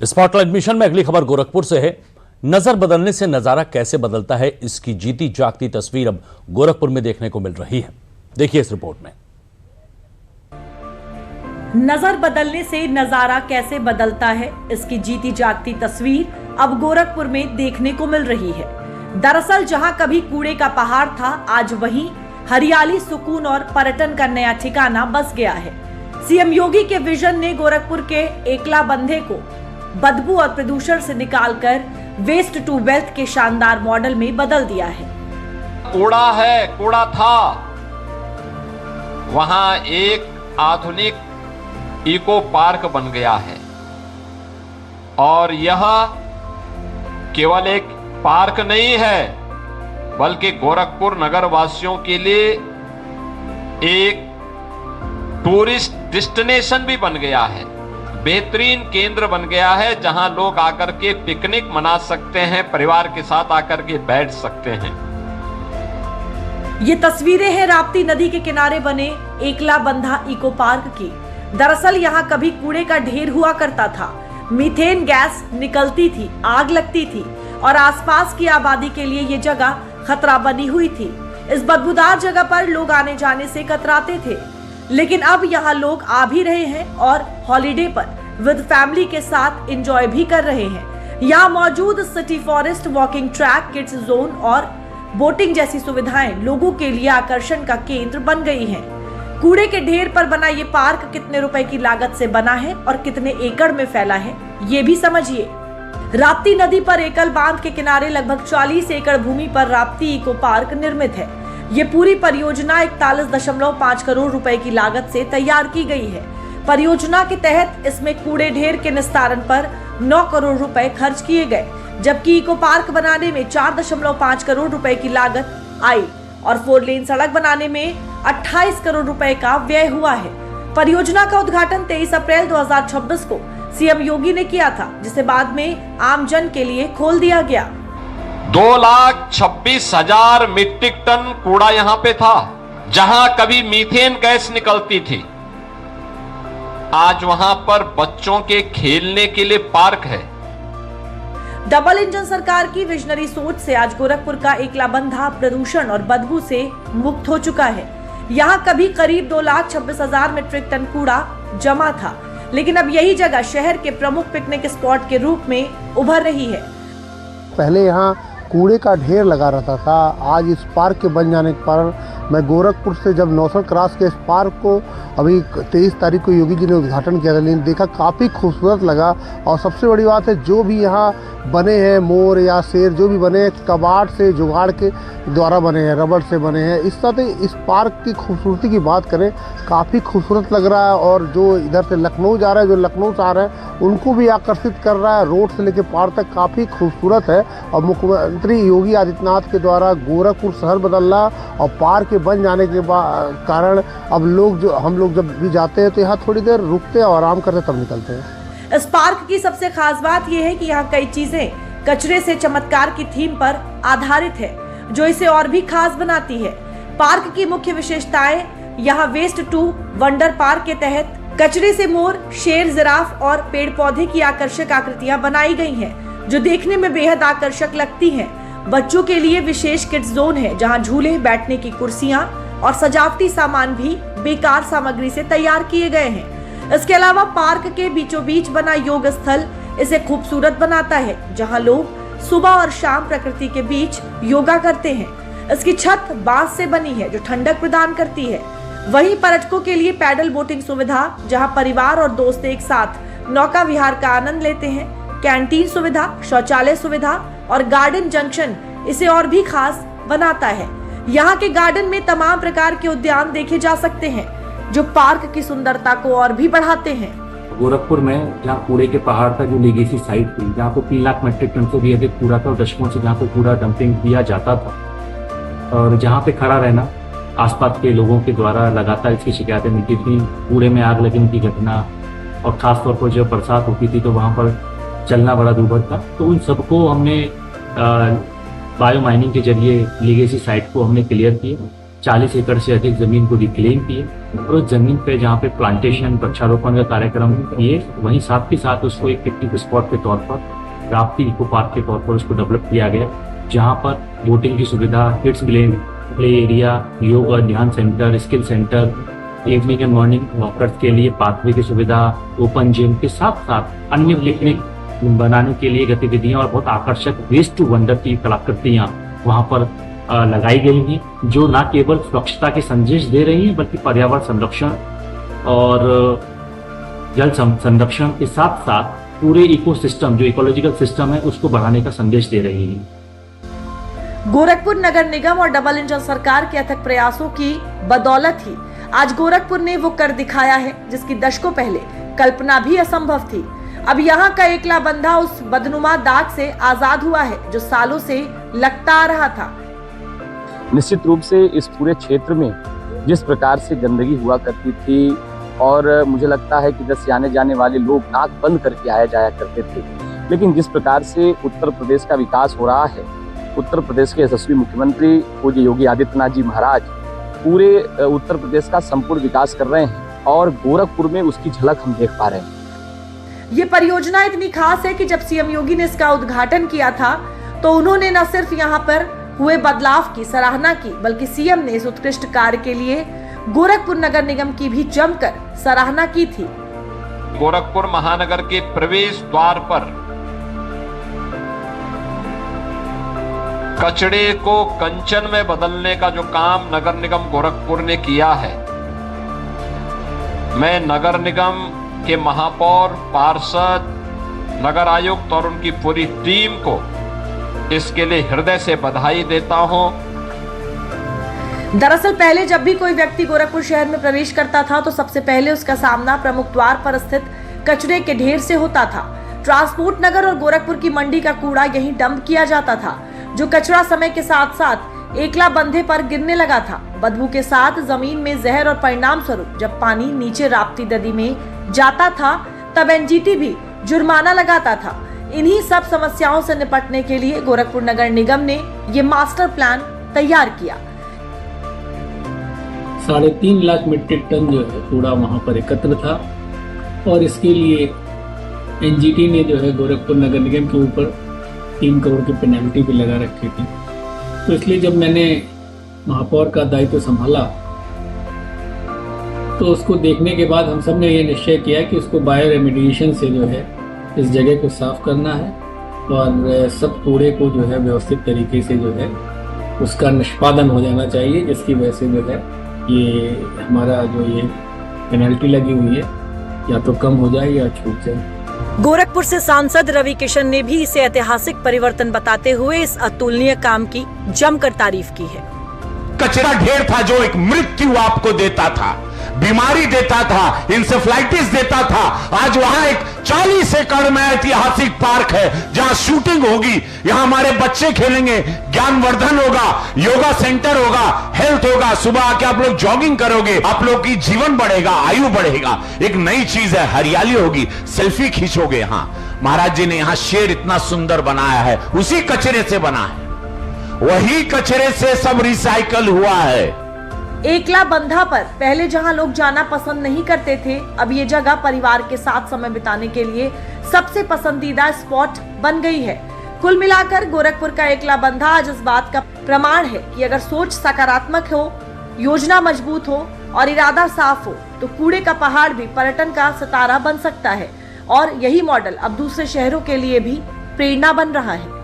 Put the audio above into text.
Spotlight mission में अगली खबर गोरखपुर से है। नजर बदलने से नजारा कैसे बदलता है, इसकी जीती जागती तस्वीर अब गोरखपुर में देखने को मिल रही है। देखिए इस रिपोर्ट में। नजर बदलने से नजारा कैसे बदलता है, इसकी जीती जागती तस्वीर अब गोरखपुर में देखने को मिल रही है। दरअसल जहां कभी कूड़े का पहाड़ था, आज वहीं हरियाली, सुकून और पर्यटन का नया ठिकाना बस गया है। सीएम योगी के विजन ने गोरखपुर के एकला बंधे को बदबू और प्रदूषण से निकालकर वेस्ट टू वेल्थ के शानदार मॉडल में बदल दिया है। कूड़ा है, कूड़ा था, वहां एक आधुनिक इको पार्क बन गया है और यह केवल एक पार्क नहीं है बल्कि गोरखपुर नगर वासियों के लिए एक टूरिस्ट डेस्टिनेशन भी बन गया है। बेहतरीन केंद्र बन गया है जहां लोग आकर के पिकनिक मना सकते हैं, परिवार के साथ आकर के बैठ सकते हैं। ये तस्वीरें हैं राप्ती नदी के किनारे बने एकला बंधा इको पार्क की। दरअसल यहाँ कभी कूड़े का ढेर हुआ करता था, मीथेन गैस निकलती थी, आग लगती थी और आसपास की आबादी के लिए ये जगह खतरा बनी हुई थी। इस बदबूदार जगह पर लोग आने जाने से कतराते थे, लेकिन अब यहाँ लोग आ भी रहे हैं और हॉलिडे पर विद फैमिली के साथ एंजॉय भी कर रहे हैं। यहाँ मौजूद city forest, walking track, kids zone और बोटिंग जैसी सुविधाएं लोगों के लिए आकर्षण का केंद्र बन गई हैं। कूड़े के ढेर पर बना ये पार्क कितने रुपए की लागत से बना है और कितने एकड़ में फैला है, ये भी समझिए। राप्ती नदी पर एकल बांध के किनारे लगभग 40 एकड़ भूमि पर राप्ती इको पार्क निर्मित है। ये पूरी परियोजना 41.5 करोड़ रुपए की लागत से तैयार की गई है। परियोजना के तहत इसमें कूड़े ढेर के निस्तारण पर 9 करोड़ रुपए खर्च किए गए, जबकि इको पार्क बनाने में 4.5 करोड़ रुपए की लागत आई और 4 लेन सड़क बनाने में 28 करोड़ रुपए का व्यय हुआ है। परियोजना का उद्घाटन 23 अप्रैल 2026 को सीएम योगी ने किया था, जिसे बाद में आम जन के लिए खोल दिया गया। 2,26,000 मीट्रिक टन कूड़ा यहां पे था, जहां कभी मीथेन गैस निकलती थी। आज वहां पर बच्चों के खेलने के लिए पार्क है। डबल इंजन सरकार की विजनरी सोच से आज गोरखपुर का एकला बंधा प्रदूषण और बदबू से मुक्त हो चुका है। यहाँ कभी करीब 2,26,000 मीट्रिक टन कूड़ा जमा था, लेकिन अब यही जगह शहर के प्रमुख पिकनिक स्पॉट के रूप में उभर रही है। पहले यहाँ कूड़े का ढेर लगा रहता था, आज इस पार्क के बन जाने पर मैं गोरखपुर से जब नौसर क्रॉस के इस पार्क को अभी 23 तारीख को योगी जी ने उद्घाटन किया था, लेकिन देखा काफ़ी खूबसूरत लगा। और सबसे बड़ी बात है, जो भी यहाँ बने हैं मोर या शेर जो भी बने हैं, कबाड़ से जुगाड़ के द्वारा बने हैं, रबड़ से बने हैं। इस तरह इस पार्क की खूबसूरती की बात करें, काफ़ी खूबसूरत लग रहा है और जो इधर से लखनऊ जा रहे हैं, जो लखनऊ से आ रहे हैं, उनको भी आकर्षित कर रहा है। रोड से लेकर पार तक काफ़ी खूबसूरत है और मुख्यमंत्री योगी आदित्यनाथ के द्वारा गोरखपुर शहर बदल रहा और पार्क के बन जाने के कारण अब हम लोग जब भी जाते हैं तो यहाँ थोड़ी देर रुकते हैं और आराम करते तब निकलते हैं। इस पार्क की सबसे खास बात यह है कि यहाँ कई चीजें कचरे से चमत्कार की थीम पर आधारित है, जो इसे और भी खास बनाती है। पार्क की मुख्य विशेषताएं, यहाँ वेस्ट टू वंडर पार्क के तहत कचरे से मोर, शेर, जिराफ और पेड़ पौधे की आकर्षक आकृतियां बनाई गई हैं, जो देखने में बेहद आकर्षक लगती हैं। बच्चों के लिए विशेष किड्स जोन है, जहां झूले, बैठने की कुर्सियां और सजावटी सामान भी बेकार सामग्री से तैयार किए गए हैं। इसके अलावा पार्क के बीचों बीच बना योग स्थल इसे खूबसूरत बनाता है, जहां लोग सुबह और शाम प्रकृति के बीच योगा करते हैं। इसकी छत बांस से बनी है, जो ठंडक प्रदान करती है। वहीं पर्यटकों के लिए पैडल बोटिंग सुविधा, जहां परिवार और दोस्त एक साथ नौका विहार का आनंद लेते हैं। कैंटीन सुविधा, शौचालय सुविधा और गार्डन जंक्शन इसे और भी खास बनाता है। यहाँ के गार्डन में तमाम प्रकार के उद्यान देखे जा सकते हैं, जो पार्क की सुंदरता को और भी बढ़ाते हैं। गोरखपुर में जहाँ कूड़े के पहाड़ का जो लीगेसी साइट थी, जहाँ पे 3 लाख मीट्रिक टन से भी अधिक कूड़ा था और दशकों से जहाँ पे कूड़ा डंपिंग किया जाता था, और जहाँ पे खड़ा रहना आसपास के लोगों के द्वारा लगातार इसकी शिकायतें मिलती थी। कूड़े में आग लगने की घटना और खासतौर पर जब बरसात होती थी तो वहाँ पर चलना बड़ा दूभर था। तो उन सबको हमने बायो माइनिंग के जरिए लीगेसी साइट को हमने क्लियर किया 40 एकड़ से अधिक जमीन को रिक्लेम किए और उस जमीन पे जहाँ पे प्लांटेशन वृक्षारोपण का कार्यक्रम किए, वहीं साथ ही साथ उसको एक पिकनिक स्पॉट के तौर पर राप्ती इको पार्क के तौर पर उसको डेवलप किया गया, जहाँ पर बोटिंग की सुविधा, किड्स प्ले एरिया, योगा ध्यान centre, skill centre, evening and morning walkers के लिए पाथवे की सुविधा, ओपन जिम के साथ साथ अन्य पिकनिक बनाने के लिए गतिविधियां और बहुत आकर्षक वेस्ट टू वंडर की कलाकृतियां वहां पर लगाई गई हैं, जो न केवल स्वच्छता के संदेश दे रही हैं बल्कि पर्यावरण संरक्षण और जल संरक्षण के साथ साथ पूरे इकोसिस्टम जो इकोलॉजिकल सिस्टम है उसको बढ़ाने का संदेश दे रही है। गोरखपुर नगर निगम और डबल इंजन सरकार के अथक प्रयासों की बदौलत ही आज गोरखपुर ने वो कर दिखाया है जिसकी दशकों पहले कल्पना भी असंभव थी। अब यहाँ का एकला बंधा उस बदनुमा दाग से आजाद हुआ है जो सालों से लगता आ रहा था। निश्चित रूप से इस पूरे क्षेत्र में जिस प्रकार से गंदगी हुआ करती थी और मुझे लगता है कि जैसे आने जाने वाले लोग नाक बंद करके आया जाया करते थे, लेकिन जिस प्रकार से उत्तर प्रदेश का विकास हो रहा है, उत्तर प्रदेश के यशस्वी मुख्यमंत्री पूज्य योगी आदित्यनाथ जी महाराज पूरे उत्तर प्रदेश का संपूर्ण विकास कर रहे हैं और गोरखपुर में उसकी झलक हम देख पा रहे हैं। ये परियोजना इतनी खास है कि जब सीएम योगी ने इसका उद्घाटन किया था तो उन्होंने न सिर्फ यहाँ पर हुए बदलाव की सराहना की बल्कि सीएम ने इस उत्कृष्ट कार्य के लिए गोरखपुर नगर निगम की भी जमकर सराहना की थी। गोरखपुर महानगर के प्रवेश द्वार पर कचड़े को कंचन में बदलने का जो काम नगर निगम गोरखपुर ने किया है, मैं नगर निगम के महापौर, पार्षद, नगर आयुक्त और उनकी पूरी टीम को इसके लिए हृदय से बधाई देता हूं। दरअसल पहले जब भी कोई व्यक्ति गोरखपुर शहर में प्रवेश करता था तो सबसे पहले उसका सामना प्रमुख द्वार पर स्थित कचरे के ढेर से होता था। ट्रांसपोर्ट नगर और गोरखपुर की मंडी का कूड़ा यहीं डंप किया जाता था, जो कचरा समय के साथ साथ एकला बंधे पर गिरने लगा था। बदबू के साथ जमीन में जहर और परिणाम स्वरूप जब पानी नीचे राप्ती नदी में जाता था तब एनजीटी भी जुर्माना लगाता था। इन्हीं सब समस्याओं से निपटने के लिए गोरखपुर नगर निगम ने ये मास्टर प्लान तैयार किया। 3.5 लाख मीट्रिक टन जो है कूड़ा वहां पर एकत्र था और इसके लिए एनजीटी ने जो है गोरखपुर नगर निगम के ऊपर 3 करोड़ की पेनल्टी भी लगा रखी थी। तो इसलिए जब मैंने महापौर का दायित्व संभाला तो उसको देखने के बाद हम सब ने ये निश्चय किया कि उसको बायो रेमिडिएशन से जो है इस जगह को साफ करना है और सब कूड़े को जो है व्यवस्थित तरीके से जो है उसका निष्पादन हो जाना चाहिए, जिसकी वजह से जो है ये हमारा जो ये पेनल्टी लगी हुई है या तो कम हो जाए या छूट जाए। गोरखपुर से सांसद रवि किशन ने भी इसे ऐतिहासिक परिवर्तन बताते हुए इस अतुलनीय काम की जमकर तारीफ की है। कचरा ढेर था जो एक मृत्यु आपको देता था, बीमारी देता था, इंसेफ्लाइटिस देता था। आज वहां एक 40 एकड़ में ऐतिहासिक पार्क है जहां शूटिंग होगी, यहां हमारे बच्चे खेलेंगे, ज्ञानवर्धन होगा, योगा सेंटर होगा, हेल्थ होगा। सुबह आके आप लोग जॉगिंग करोगे, आप लोग की जीवन बढ़ेगा, आयु बढ़ेगा। एक नई चीज है, हरियाली होगी, सेल्फी खींचोगे। यहां महाराज जी ने यहां शेड इतना सुंदर बनाया है, उसी कचरे से बना है, वही कचरे से सब रिसाइकल हुआ है। एकला बंधा पर पहले जहां लोग जाना पसंद नहीं करते थे, अब ये जगह परिवार के साथ समय बिताने के लिए सबसे पसंदीदा स्पॉट बन गई है। कुल मिलाकर गोरखपुर का एकला बंधा आज इस बात का प्रमाण है कि अगर सोच सकारात्मक हो, योजना मजबूत हो और इरादा साफ हो तो कूड़े का पहाड़ भी पर्यटन का सितारा बन सकता है। और यही मॉडल अब दूसरे शहरों के लिए भी प्रेरणा बन रहा है।